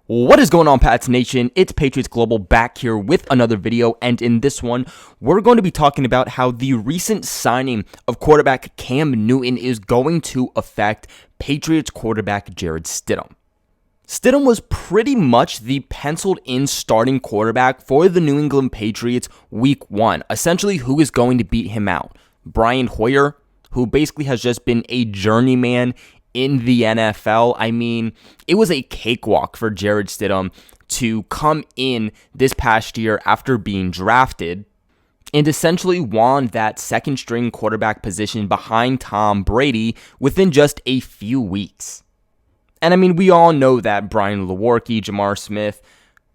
What is going on, Pats Nation? It's Patriots Global back here with another video, and in this one, we're going to be talking about how the recent signing of quarterback Cam Newton is going to affect Patriots quarterback Jarrett Stidham. Stidham was pretty much the penciled-in starting quarterback for the New England Patriots Week 1. Essentially, who is going to beat him out? Brian Hoyer, who basically has just been a journeyman in the NFL. I mean, it was a cakewalk for Jarrett Stidham to come in this past year after being drafted and essentially won that second-string quarterback position behind Tom Brady within just a few weeks. And I mean, we all know that Brian Lewerke, Jamar Smith,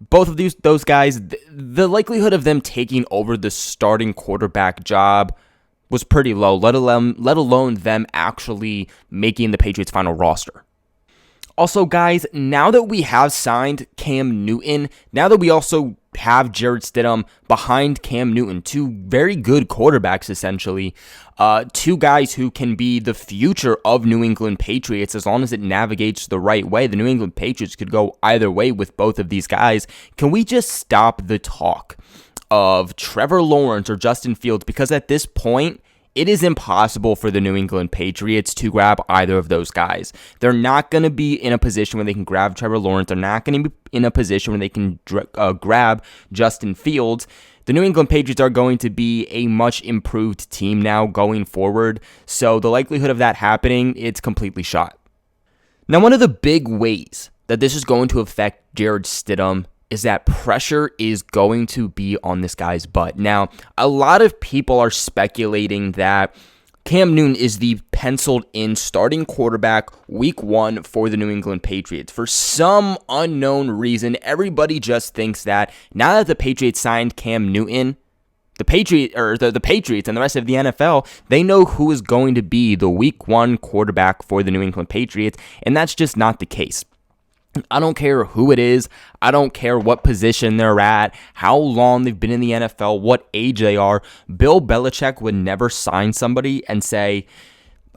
both of those guys, the likelihood of them taking over the starting quarterback job was pretty low, let alone them actually making the Patriots' final roster. Also, guys, now that we have signed Cam Newton, now that we also have Jarrett Stidham behind Cam Newton, two very good quarterbacks, essentially, two guys who can be the future of New England Patriots as long as it navigates the right way. The New England Patriots could go either way with both of these guys. Can we just stop the talk of Trevor Lawrence or Justin Fields? Because at this point, it is impossible for the New England Patriots to grab either of those guys. They're not going to be in a position where they can grab Trevor Lawrence. They're not going to be in a position where they can grab Justin Fields. The New England Patriots are going to be a much improved team now going forward. So the likelihood of that happening, it's completely shot. Now, one of the big ways that this is going to affect Jarrett Stidham is that pressure is going to be on this guy's butt. Now, a lot of people are speculating that Cam Newton is the penciled-in starting quarterback Week 1 for the New England Patriots. For some unknown reason, everybody just thinks that now that the Patriots signed Cam Newton, the Patriots and the rest of the NFL, they know who is going to be the Week 1 quarterback for the New England Patriots, and that's just not the case. I don't care who it is. I don't care what position they're at, how long they've been in the NFL, what age they are. Bill Belichick would never sign somebody and say,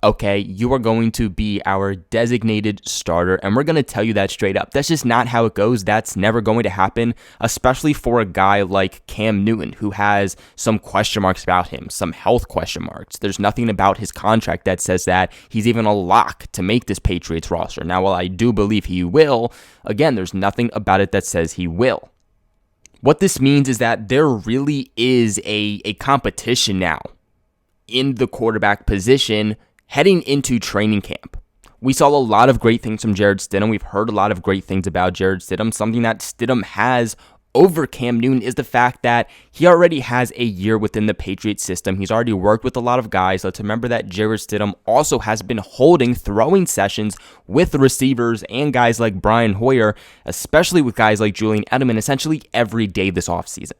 okay, you are going to be our designated starter, and we're going to tell you that straight up. That's just not how it goes. That's never going to happen, especially for a guy like Cam Newton, who has some question marks about him, some health question marks. There's nothing about his contract that says that he's even a lock to make this Patriots roster. Now, while I do believe he will, again, there's nothing about it that says he will. What this means is that there really is a competition now in the quarterback position heading into training camp. We saw a lot of great things from Jarrett Stidham. We've heard a lot of great things about Jarrett Stidham. Something that Stidham has over Cam Newton is the fact that he already has a year within the Patriots system. He's already worked with a lot of guys. Let's remember that Jarrett Stidham also has been holding throwing sessions with receivers and guys like Brian Hoyer, especially with guys like Julian Edelman, essentially every day this offseason.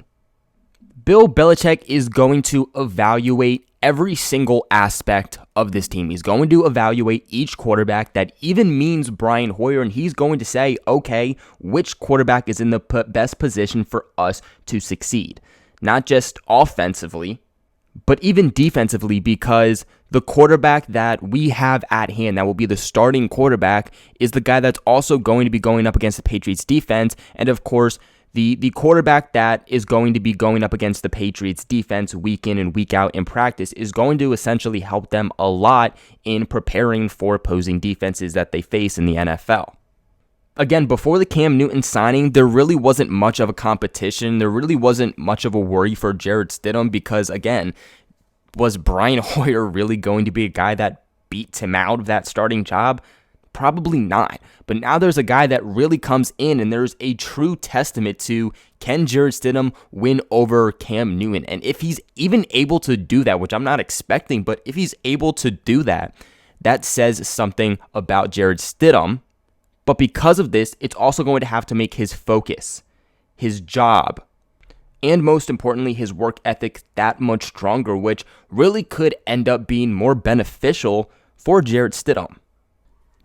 Bill Belichick is going to evaluate every single aspect of this team. He's going to evaluate each quarterback. That even means Brian Hoyer, and he's going to say, okay, which quarterback is in the best position for us to succeed? Not just offensively, but even defensively, because the quarterback that we have at hand, that will be the starting quarterback, is the guy that's also going to be going up against the Patriots defense, and of course, the quarterback that is going to be going up against the Patriots defense week in and week out in practice is going to essentially help them a lot in preparing for opposing defenses that they face in the NFL. Again, before the Cam Newton signing, there really wasn't much of a competition. There really wasn't much of a worry for Jarrett Stidham because, again, was Brian Hoyer really going to be a guy that beats him out of that starting job? Probably not. But now there's a guy that really comes in, and there's a true testament to, can Jarrett Stidham win over Cam Newton? And if he's even able to do that, which I'm not expecting, but if he's able to do that, that says something about Jarrett Stidham. But because of this, it's also going to have to make his focus, his job, and most importantly, his work ethic that much stronger, which really could end up being more beneficial for Jarrett Stidham.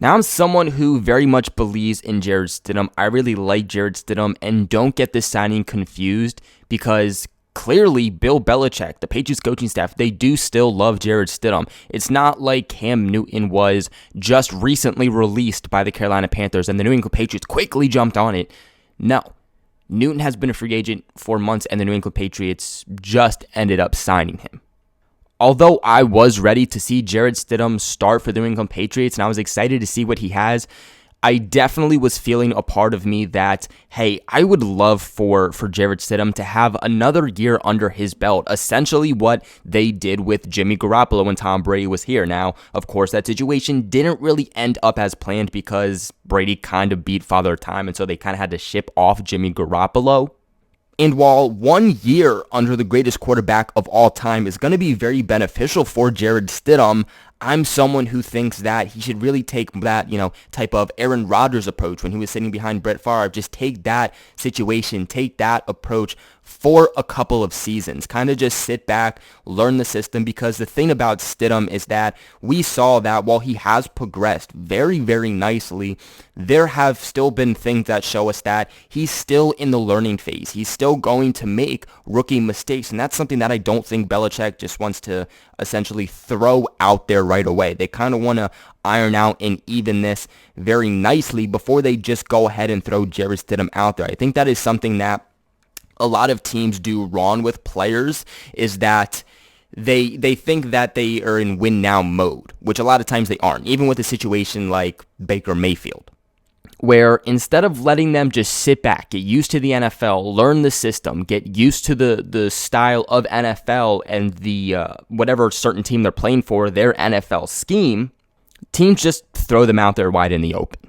Now, I'm someone who very much believes in Jarrett Stidham. I really like Jarrett Stidham, and don't get this signing confused because clearly Bill Belichick, the Patriots coaching staff, they do still love Jarrett Stidham. It's not like Cam Newton was just recently released by the Carolina Panthers and the New England Patriots quickly jumped on it. No. Newton has been a free agent for months and the New England Patriots just ended up signing him. Although I was ready to see Jarrett Stidham start for the New England Patriots and I was excited to see what he has, I definitely was feeling a part of me that, hey, I would love for Jarrett Stidham to have another year under his belt, essentially what they did with Jimmy Garoppolo when Tom Brady was here. Now, of course, that situation didn't really end up as planned because Brady kind of beat Father Time, and so they kind of had to ship off Jimmy Garoppolo. And while 1 year under the greatest quarterback of all time is going to be very beneficial for Jarrett Stidham, I'm someone who thinks that he should really take that, type of Aaron Rodgers approach when he was sitting behind Brett Favre. Just take that situation, take that approach for a couple of seasons. Kind of just sit back, learn the system, because the thing about Stidham is that we saw that while he has progressed very, very nicely, there have still been things that show us that he's still in the learning phase. He's still going to make rookie mistakes, and that's something that I don't think Belichick just wants to essentially throw out there right away. They kind of want to iron out and even this very nicely before they just go ahead and throw Jarrett Stidham out there. I think that is something that a lot of teams do wrong with players, is that they think that they are in win now mode, which a lot of times they aren't, even with a situation like Baker Mayfield, where instead of letting them just sit back, get used to the NFL, learn the system, get used to the style of NFL and the whatever certain team they're playing for, their NFL scheme, teams just throw them out there wide in the open.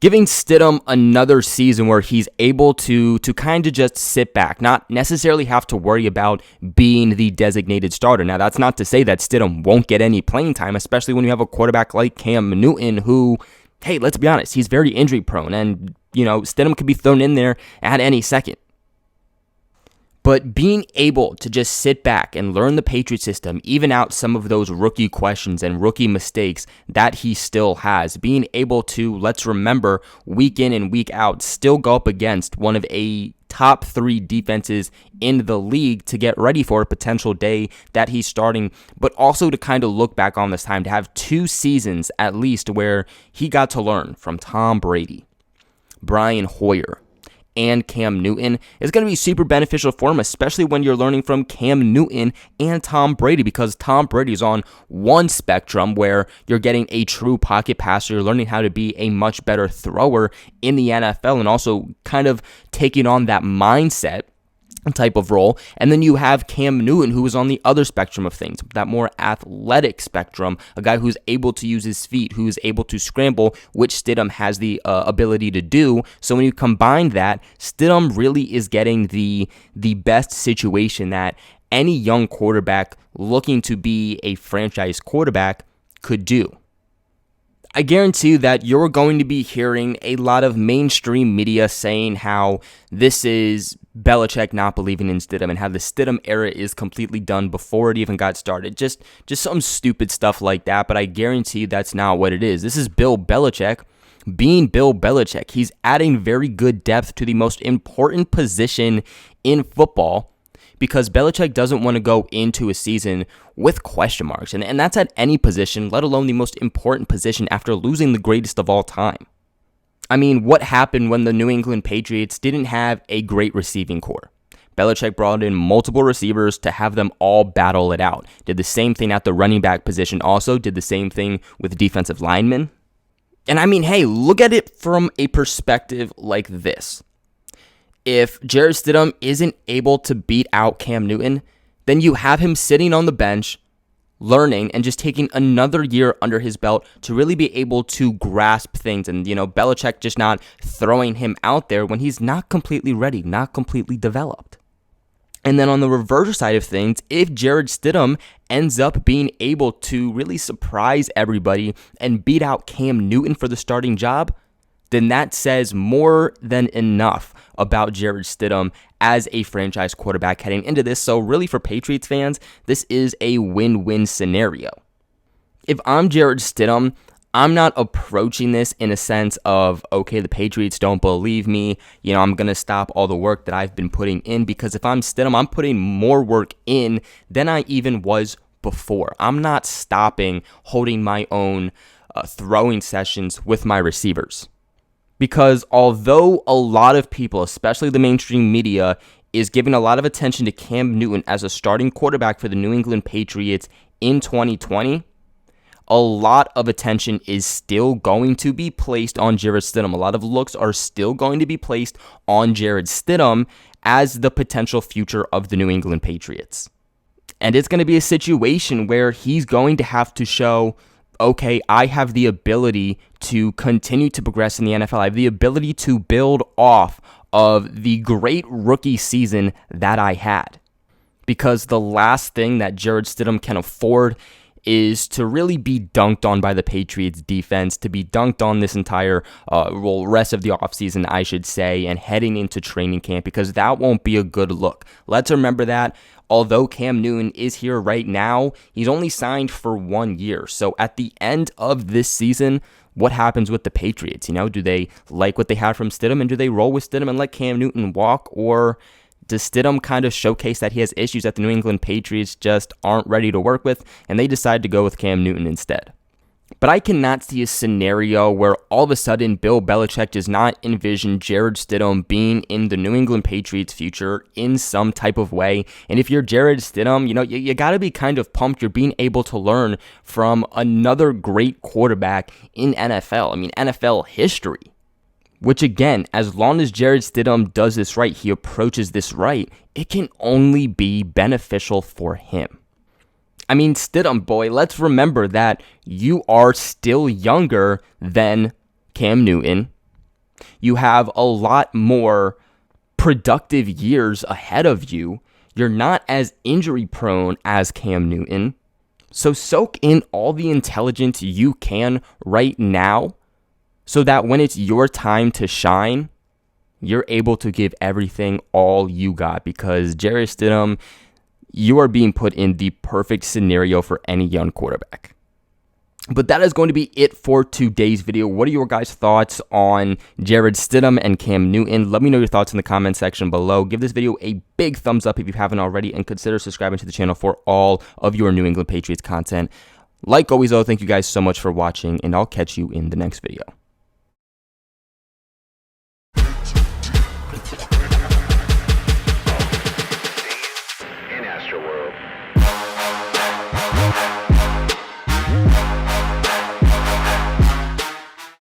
Giving Stidham another season where he's able to kind of just sit back, not necessarily have to worry about being the designated starter. Now, that's not to say that Stidham won't get any playing time, especially when you have a quarterback like Cam Newton who, hey, let's be honest, he's very injury prone, and, Stidham could be thrown in there at any second. But being able to just sit back and learn the Patriot system, even out some of those rookie questions and rookie mistakes that he still has, being able to, let's remember, week in and week out, still go up against one of a top 3 defenses in the league to get ready for a potential day that he's starting, but also to kind of look back on this time, to have 2 seasons at least where he got to learn from Tom Brady, Brian Hoyer, and Cam Newton is going to be super beneficial for him, especially when you're learning from Cam Newton and Tom Brady, because Tom Brady is on one spectrum where you're getting a true pocket passer, you're learning how to be a much better thrower in the NFL, and also kind of taking on that mindset type of role. And then you have Cam Newton, who is on the other spectrum of things, that more athletic spectrum, a guy who's able to use his feet, who's able to scramble, which Stidham has the ability to do. So when you combine that, Stidham really is getting the best situation that any young quarterback looking to be a franchise quarterback could do. I guarantee you that you're going to be hearing a lot of mainstream media saying how this is Belichick not believing in Stidham and how the Stidham era is completely done before it even got started. Just some stupid stuff like that, but I guarantee you that's not what it is. This is Bill Belichick being Bill Belichick. He's adding very good depth to the most important position in football, because Belichick doesn't want to go into a season with question marks. And that's at any position, let alone the most important position after losing the greatest of all time. I mean, what happened when the New England Patriots didn't have a great receiving core? Belichick brought in multiple receivers to have them all battle it out. Did the same thing at the running back position also. Did the same thing with defensive linemen. And I mean, hey, look at it from a perspective like this. If Jarrett Stidham isn't able to beat out Cam Newton, then you have him sitting on the bench, learning, and just taking another year under his belt to really be able to grasp things. And, Belichick just not throwing him out there when he's not completely ready, not completely developed. And then on the reverse side of things, if Jarrett Stidham ends up being able to really surprise everybody and beat out Cam Newton for the starting job, then that says more than enough about Jarrett Stidham as a franchise quarterback heading into this. So really for Patriots fans, this is a win-win scenario. If I'm Jarrett Stidham, I'm not approaching this in a sense of, okay, the Patriots don't believe me. I'm going to stop all the work that I've been putting in, because if I'm Stidham, I'm putting more work in than I even was before. I'm not stopping holding my own throwing sessions with my receivers. Because although a lot of people, especially the mainstream media, is giving a lot of attention to Cam Newton as a starting quarterback for the New England Patriots in 2020, a lot of attention is still going to be placed on Jarrett Stidham. A lot of looks are still going to be placed on Jarrett Stidham as the potential future of the New England Patriots. And it's going to be a situation where he's going to have to show, okay, I have the ability to continue to progress in the NFL. I have the ability to build off of the great rookie season that I had. Because the last thing that Jarrett Stidham can afford is to really be dunked on by the Patriots defense, to be dunked on this entire rest of the offseason, I should say, and heading into training camp, because that won't be a good look. Let's remember that although Cam Newton is here right now, he's only signed for 1 year. So at the end of this season, what happens with the Patriots? Do they like what they have from Stidham, and do they roll with Stidham and let Cam Newton walk? Or does Stidham kind of showcase that he has issues that the New England Patriots just aren't ready to work with, and they decide to go with Cam Newton instead? But I cannot see a scenario where all of a sudden Bill Belichick does not envision Jarrett Stidham being in the New England Patriots' future in some type of way. And if you're Jarrett Stidham, you got to be kind of pumped. You're being able to learn from another great quarterback in NFL history. Which again, as long as Jarrett Stidham does this right, he approaches this right, it can only be beneficial for him. Stidham, boy, let's remember that you are still younger than Cam Newton. You have a lot more productive years ahead of you. You're not as injury prone as Cam Newton. So soak in all the intelligence you can right now, so that when it's your time to shine, you're able to give everything all you got. Because Jarrett Stidham, you are being put in the perfect scenario for any young quarterback. But that is going to be it for today's video. What are your guys' thoughts on Jarrett Stidham and Cam Newton? Let me know your thoughts in the comment section below. Give this video a big thumbs up if you haven't already, and consider subscribing to the channel for all of your New England Patriots content. Like always, though, thank you guys so much for watching, and I'll catch you in the next video.